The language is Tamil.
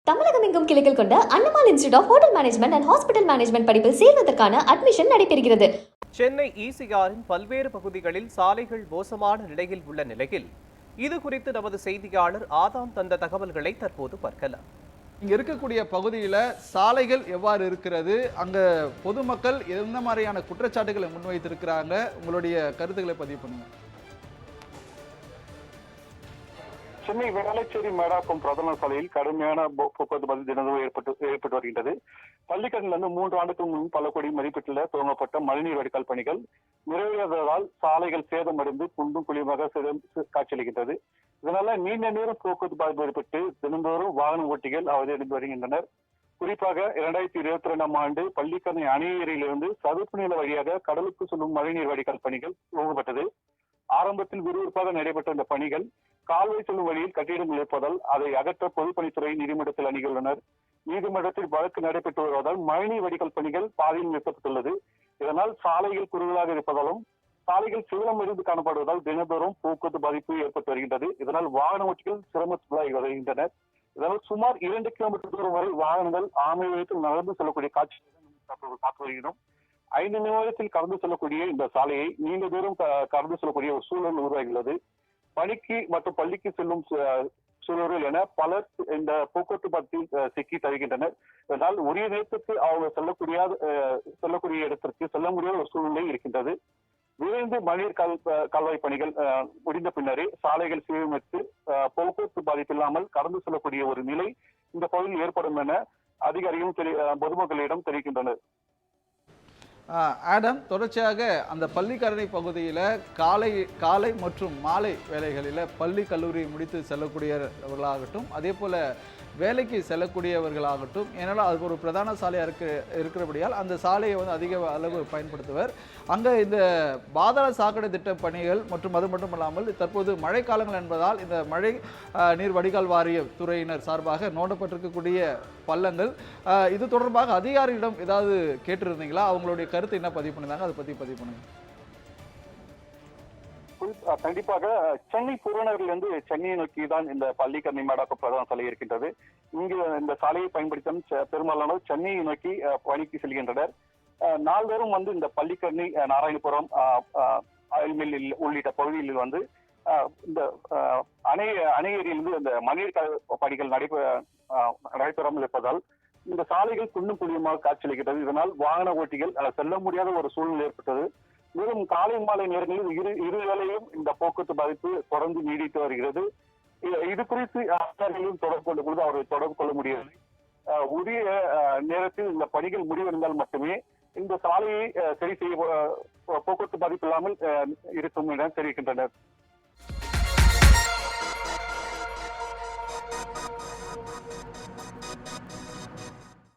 தமிழகம் எங்கும் கிளைகள் கொண்ட Annamalai institute of hotel management and hospital management படிப்பில் சேர்வதற்கான அட்மிஷன் நடைபெறுகிறது. சென்னை ஈசிஆரின் பல்வேறு பகுதிகளில் சாலைகள் மோசமான நிலையில் உள்ள நிலையில் இது குறித்து நமது செய்தியாளர் ஆதாம் தந்த தகவல்களை தற்போது பார்க்கலாம். இங்க இருக்கக்கூடிய பகுதியில் சாலைகள் எவ்வாறு இருக்கிறது, அங்க பொதுமக்கள் எந்த மாதிரியான குற்றச்சாட்டுகளை முன்வைத்திருக்கிறாங்க, உங்களுடைய கருத்துக்களை பதிவு பண்ணுங்க. சென்னை வேளச்சேரி மேடாக்கம் பிரதான சாலையில் கடுமையான போக்குவரத்து தினமும் ஏற்பட்டு வருகின்றது. பள்ளிக்கரணிலிருந்து 3 ஆண்டுக்கு முன் பல கோடி மதிப்பீட்டில் துவங்கப்பட்ட மழைநீர் வடிகால் பணிகள் நிறைவேறாததால் சாலைகள் சேதமடைந்து குண்டும் குழியுமாக காட்சியளிக்கின்றது. இதனால நீண்ட நேரம் போக்குவரத்து பாதிப்பு ஏற்பட்டு தினந்தோறும் வாகன ஓட்டிகள் அவதியடைந்து வருகின்றனர். குறிப்பாக 2022ஆம் ஆண்டு பள்ளிக்கரணை அணையேரியிலிருந்து சதுப்பு நில வழியாக கடலுக்கு செல்லும் மழைநீர் வடிகால் பணிகள் துவங்கப்பட்டது. ஆரம்பத்தில் விறுவிறுப்பாக நடைபெற்ற இந்த பணிகள் கால்வாய் செல்லும் வழியில் கட்டிடம் இருப்பதால் அதை அகற்ற பொதுப்பணித்துறை நீதிமன்றத்தில் அணுகியுள்ளனர். நீதிமன்றத்தில் வழக்கு நடைபெற்று வருவதால் மழைநீர் வடிகால் பணிகள் பாதியில் நிறுத்தப்பட்டுள்ளது. இதனால் சாலைகள் குறுகலாக இருப்பதாலும் சாலைகள் சிவலமிருந்து காணப்படுவதால் தினந்தோறும் போக்குவரத்து பாதிப்பு ஏற்பட்டு வருகின்றது. இதனால் வாகன ஓட்டிகள் சிரமத்துள்ளாகி வருகின்றனர். இதனால் சுமார் 2 கிலோமீட்டர் தூரம் வரை வாகனங்கள் ஆமை வேகத்தில் நடந்து செல்லக்கூடிய காட்சியை பார்த்து வருகிறோம். 5 நிமிடத்தில் கடந்து செல்லக்கூடிய இந்த சாலையை நீண்ட தூரம் கடந்து செல்லக்கூடிய ஒரு சூழல் உருவாகியுள்ளது. பணிக்கு மற்றும் பள்ளிக்கு செல்லும் சூழல் என பலர் இந்த போக்குவரத்து பாதிப்பில் சிக்கி தருகின்றனர். இதனால் உரிய நேரத்துக்கு அவங்க செல்லக்கூடிய இடத்திற்கு செல்ல முடியாத ஒரு சூழ்நிலை இருக்கின்றது. விரைந்து மழைநீர் கால்வாய் பணிகள் முடிந்த பின்னரே சாலைகள் சீரமைத்து போக்குவரத்து பாதிப்பு இல்லாமல் கடந்து செல்லக்கூடிய ஒரு நிலை இந்த பகுதியில் ஏற்படும் என அதிகாரிகளும் பொதுமக்களிடம் தெரிவிக்கின்றனர். ஆடம், தொடர்ச்சியாக அந்த பள்ளிக்கரணை பகுதியில் காலை மற்றும் மாலை வேளைகளில் பள்ளி கல்லூரி முடித்து செல்லக்கூடியவர்களாகட்டும், அதே போல் வேலைக்கு செல்லக்கூடியவர்களாகட்டும், ஏன்னால் அது ஒரு பிரதான சாலையாக இருக்கிறபடியால் அந்த சாலையை அதிக அளவு பயன்படுத்துவர். அங்கே இந்த பாதாள சாக்கடை திட்ட பணிகள் மற்றும் அது மட்டும் இல்லாமல் தற்போது மழைக்காலங்கள் என்பதால் இந்த மழை நீர் வடிகால் வாரிய துறையினர் சார்பாக நோண்டப்பட்டிருக்கக்கூடிய பள்ளங்கள், இது தொடர்பாக அதிகாரியிடம் ஏதாவது கேட்டிருந்தீங்களா? அவங்களுடைய கருத்து என்ன பதிவு பண்ணிருந்தாங்க, அதை பற்றி பதிவு பண்ணுங்க. கண்டிப்பாக சென்னை புறநகரிலிருந்து சென்னையை நோக்கி தான் இந்த பள்ளிக்கரணை மேடாக்கம் பிரதான சாலை இருக்கின்றது. இங்கு இந்த சாலையை பயன்படுத்தும் பெரும்பாலானோர் சென்னையை நோக்கி பணிக்கு செல்கின்றனர். நாள்தோறும் இந்த பள்ளிக்கரணை, நாராயணபுரம், அயல்மில் உள்ளிட்ட பகுதிகளில் இந்த அணையேரியிலிருந்து இந்த மழைநீர் பணிகள் நடைபெறாமல் இருப்பதால் இந்த சாலைகள் குண்டும் குழியுமாக காட்சியளிக்கிறது. இதனால் வாகன ஓட்டிகள் செல்ல முடியாத ஒரு சூழ்நிலை ஏற்பட்டது. மேலும் காலை மாலை நேரங்களில் இரு வேளையும் இந்த போக்குவரத்து பாதிப்பு தொடர்ந்து நீடித்து வருகிறது. இது குறித்து அதிகாரிகளும் தொடர்பு கொண்ட பொழுது அவரை தொடர்பு கொள்ள முடியவில்லை. உரிய நேரத்தில் இந்த பணிகள் முடிவடைந்தால் மட்டுமே இந்த சாலையை சரி செய்ய போக்குவரத்து பாதிப்பு இல்லாமல் இருக்கும் என தெரிவிக்கின்றனர்.